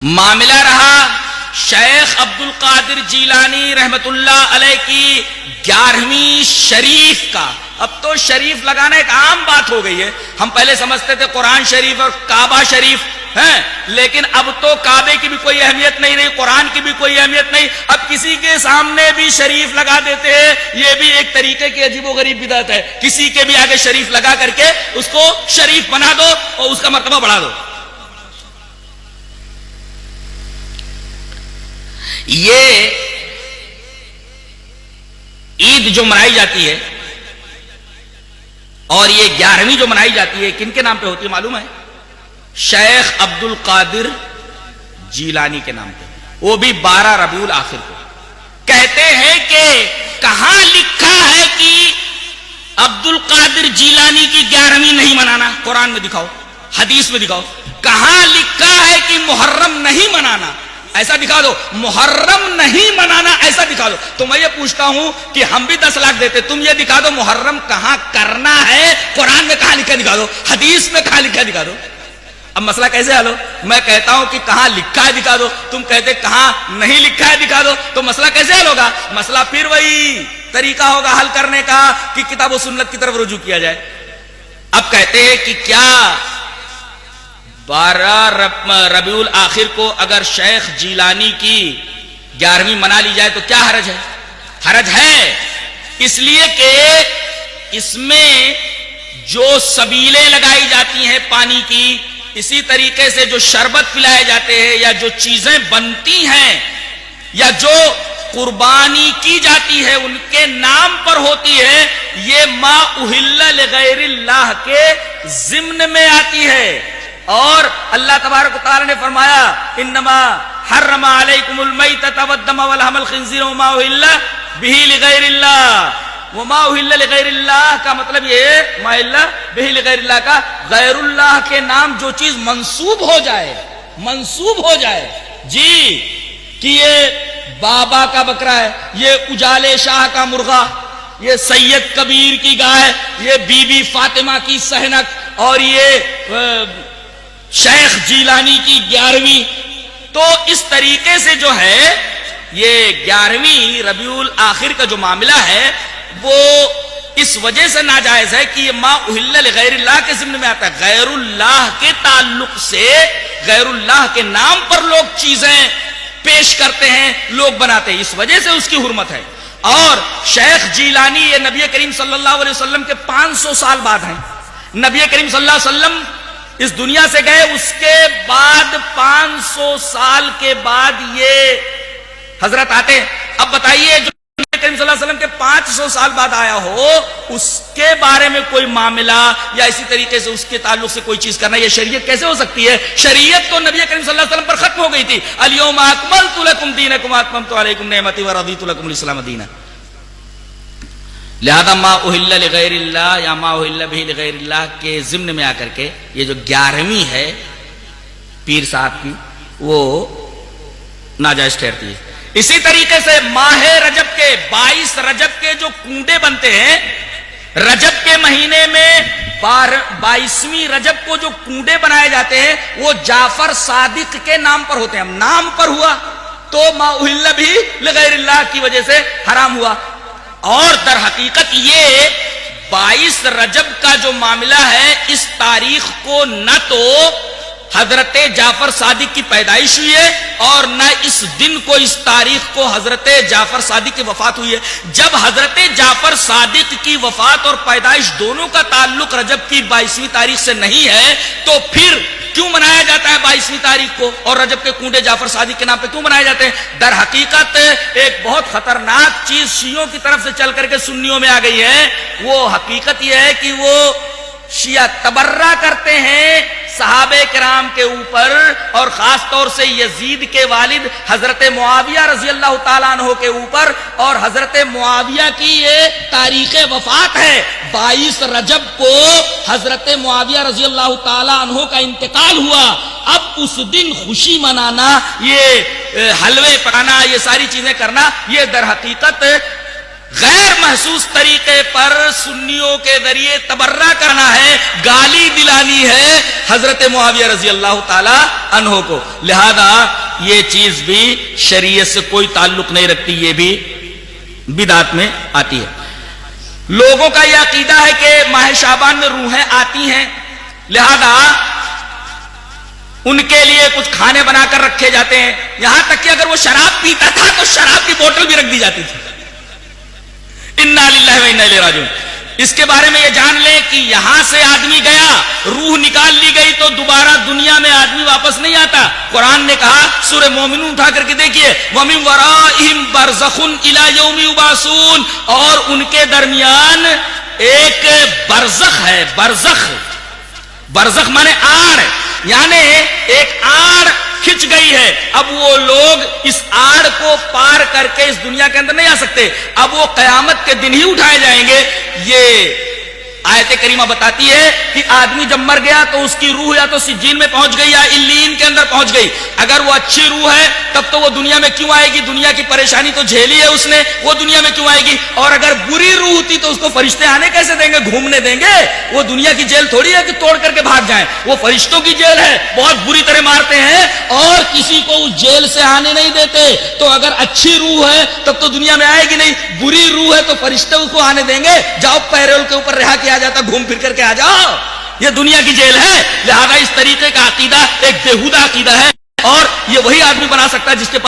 معاملہ رہا شیخ عبد القادر جیلانی رحمت اللہ علیہ کی 11ویں شریف کا. اب تو شریف لگانا ایک عام بات ہو گئی ہے. ہم پہلے سمجھتے تھے قرآن شریف اور کعبہ شریف ہیں، لیکن اب تو کعبے کی بھی کوئی اہمیت نہیں رہی، قرآن کی بھی کوئی اہمیت نہیں. اب کسی کے سامنے بھی شریف لگا دیتے ہیں. یہ بھی ایک طریقے کی عجیب و غریب بدعت ہے. کسی کے بھی آگے شریف لگا کر کے اس کو شریف بنا دو اور اس کا مرتبہ بڑھا دو. یہ عید جو منائی جاتی ہے اور یہ 11ویں جو منائی جاتی ہے کن کے نام پہ ہوتی ہے معلوم ہے؟ شیخ عبد القادر جیلانی کے نام پہ، وہ بھی 12 ربیع الاخر کو. کہتے ہیں کہ کہاں لکھا ہے کہ عبد القادر جیلانی کی 11ویں نہیں منانا؟ قرآن میں دکھاؤ، حدیث میں دکھاؤ. کہاں لکھا ہے کہ محرم نہیں منانا؟ ایسا دکھا دو. محرم نہیں منانا ایسا دکھا دو. تو میں یہ پوچھتا ہوں کہ ہم بھی 10 لاکھ دیتے، تم یہ دکھا دو محرم کہاں کرنا ہے، قرآن میں کہاں لکھا دکھا دو، حدیث میں کہاں لکھا دکھا دو. اب مسئلہ کیسے حل ہو؟ میں کہتا ہوں کہ کہاں لکھا ہے دکھا دو، تم کہتے کہاں نہیں لکھا ہے دکھا دو. تو مسئلہ کیسے حل ہوگا؟ مسئلہ پھر وہی طریقہ ہوگا حل کرنے کا کہ کتاب و سنت کی طرف رجوع کیا جائے. اب کہتے ہیں کہ کیا 12 ربیع الاخر کو اگر شیخ جیلانی کی 11ویں منا لی جائے تو کیا حرج ہے؟ حرج ہے اس لیے کہ اس میں جو سبیلیں لگائی جاتی ہیں پانی کی، اسی طریقے سے جو شربت پلائے جاتے ہیں یا جو چیزیں بنتی ہیں یا جو قربانی کی جاتی ہے ان کے نام پر ہوتی ہے، یہ ما اہل لغیر اللہ کے ضمن میں آتی ہے. اور اللہ تبارک و تعالی نے فرمایا انما حرم علیکم المیتۃ والدم ولحم الخنزیر وما اہل بہ لغیر اللہ. وما اہل لغیر اللہ کا مطلب یہ ہے ما اہل بہ لغیر اللہ کا غیر اللہ کے نام جو چیز منسوب ہو جائے، منسوب ہو جائے جی کہ یہ بابا کا بکرا ہے، یہ اجالے شاہ کا مرغا، یہ سید کبیر کی گائے، یہ بی بی فاطمہ کی سہنک اور یہ شیخ جیلانی کی 11ویں. تو اس طریقے سے جو ہے یہ 11ویں ربیع الاخر کا جو معاملہ ہے وہ اس وجہ سے ناجائز ہے کہ یہ ما اہل لغیر اللہ کے ضمن میں آتا ہے. غیر اللہ کے تعلق سے غیر اللہ کے نام پر لوگ چیزیں پیش کرتے ہیں، لوگ بناتے ہیں، اس وجہ سے اس کی حرمت ہے. اور شیخ جیلانی یہ نبی کریم صلی اللہ علیہ وسلم کے 500 سال بعد ہیں. نبی کریم صلی اللہ علیہ وسلم اس دنیا سے گئے، اس کے بعد 500 سال کے بعد یہ حضرت آتے ہیں. اب بتائیے جو نبی کریم صلی اللہ علیہ وسلم کے 500 سال بعد آیا ہو اس کے بارے میں کوئی معاملہ یا اسی طریقے سے اس کے تعلق سے کوئی چیز کرنا، یہ شریعت کیسے ہو سکتی ہے؟ شریعت تو نبی کریم صلی اللہ علیہ وسلم پر ختم ہو گئی تھی. الیوم اکملت لکم دینکم واتممت علیکم نعمتی ورضیت لکم الاسلام دینا. لہذا ما اہل لغیر اللہ یا ما اہل بہ لغیر اللہ کے ضمن میں آ کر کے یہ جو 11ویں ہے پیر صاحب کی وہ ناجائز ٹھہرتی ہے. اسی طریقے سے ماہ رجب کے 22 رجب کے جو کنڈے بنتے ہیں، رجب کے مہینے میں 22ویں رجب کو جو کنڈے بنائے جاتے ہیں وہ جعفر صادق کے نام پر ہوتے ہیں. نام پر ہوا تو ما اہل بہ لغیر اللہ کی وجہ سے حرام ہوا. اور در حقیقت یہ 22 رجب کا جو معاملہ ہے اس تاریخ کو نہ تو حضرت جعفر صادق کی پیدائش ہوئی ہے اور نہ اس دن کو، اس تاریخ کو حضرت جعفر صادق کی وفات ہوئی ہے. جب حضرت جعفر صادق کی وفات اور پیدائش دونوں کا تعلق رجب کی 22ویں تاریخ سے نہیں ہے تو پھر کیوں منایا جاتا ہے 22ویں تاریخ کو؟ اور رجب کے کنڈے جعفر صادق کے نام پہ کیوں منائے جاتے ہیں؟ در حقیقت ایک بہت خطرناک چیز شیعوں کی طرف سے چل کر کے سنیوں میں آ گئی ہے. وہ حقیقت یہ ہے کہ وہ شیعہ تبرہ کرتے ہیں صحابہ کرام کے اوپر اور خاص طور سے یزید کے والد حضرت معاویہ رضی اللہ تعالیٰ عنہ کے اوپر. اور حضرت معاویہ کی یہ تاریخ وفات ہے. 22 رجب کو حضرت معاویہ رضی اللہ تعالیٰ عنہ کا انتقال ہوا. اب اس دن خوشی منانا، یہ حلوے پکانا، یہ ساری چیزیں کرنا، یہ در حقیقت غیر محسوس طریقے پر سنیوں کے ذریعے تبرہ کرنا ہے، گالی دلانی ہے حضرت معاویہ رضی اللہ تعالی عنہ کو. لہذا یہ چیز بھی شریعت سے کوئی تعلق نہیں رکھتی، یہ بھی بدعت میں آتی ہے. لوگوں کا یہ عقیدہ ہے کہ ماہ شعبان میں روحیں آتی ہیں، لہذا ان کے لیے کچھ کھانے بنا کر رکھے جاتے ہیں، یہاں تک کہ اگر وہ شراب پیتا تھا تو شراب کی بوتل بھی رکھ دی جاتی تھی. انا للہ و انا الیہ راجعون. اس کے بارے میں یہ جان لیں کہ یہاں سے آدمی گیا، روح نکال لی گئی تو دوبارہ دنیا میں آدمی واپس نہیں آتا. قرآن نے کہا، سورہ مومنون اٹھا کر کے دیکھیے، وَمِن وَرَائِهِمْ بَرْزَخٌ إِلَىٰ يَوْمِ يُبْعَثُونَ، اور ان کے درمیان ایک برزخ ہے. برزخ مانے آڑ، یعنی ایک آڑ کھچ گئی ہے. اب وہ لوگ اس آڑ کو پار کر کے اس دنیا کے اندر نہیں آ سکتے، اب وہ قیامت کے دن ہی اٹھائے جائیں گے. یہ آیت کریمہ بتاتی ہے کہ آدمی جب مر گیا تو اس کی روح یا تو سجین میں پہنچ گئی یا علیین کے اندر پہنچ گئی. اگر وہ اچھی روح ہے تب تو وہ دنیا میں کیوں آئے گی؟ دنیا کی پریشانی تو جھیلی ہے اس نے، وہ دنیا میں کیوں آئے گی؟ اور اگر بری روح ہوتی تو اس کو فرشتے آنے کیسے دیں گے، گھومنے دیں گے؟ وہ دنیا کی جیل تھوڑی ہے کہ توڑ کر کے بھاگ جائیں، وہ فرشتوں کی جیل ہے، بہت بری طرح مارتے ہیں اور کسی کو اس جیل سے آنے نہیں دیتے. تو اگر اچھی روح ہے تب تو دنیا میں آئے گی نہیں، بری روح ہے تو فرشتے اس کو آنے دیں گے؟ جاؤ پیرول کے اوپر رہا کیا جاتا، گھوم پھر کر کے آ جاؤ، یہ دنیا کی جیل ہے. لہذا اس طریقے کا عقیدہ ایک بےہودہ عقیدہ ہے، اور یہ وہی آدمی بنا سکتا ہے جس کے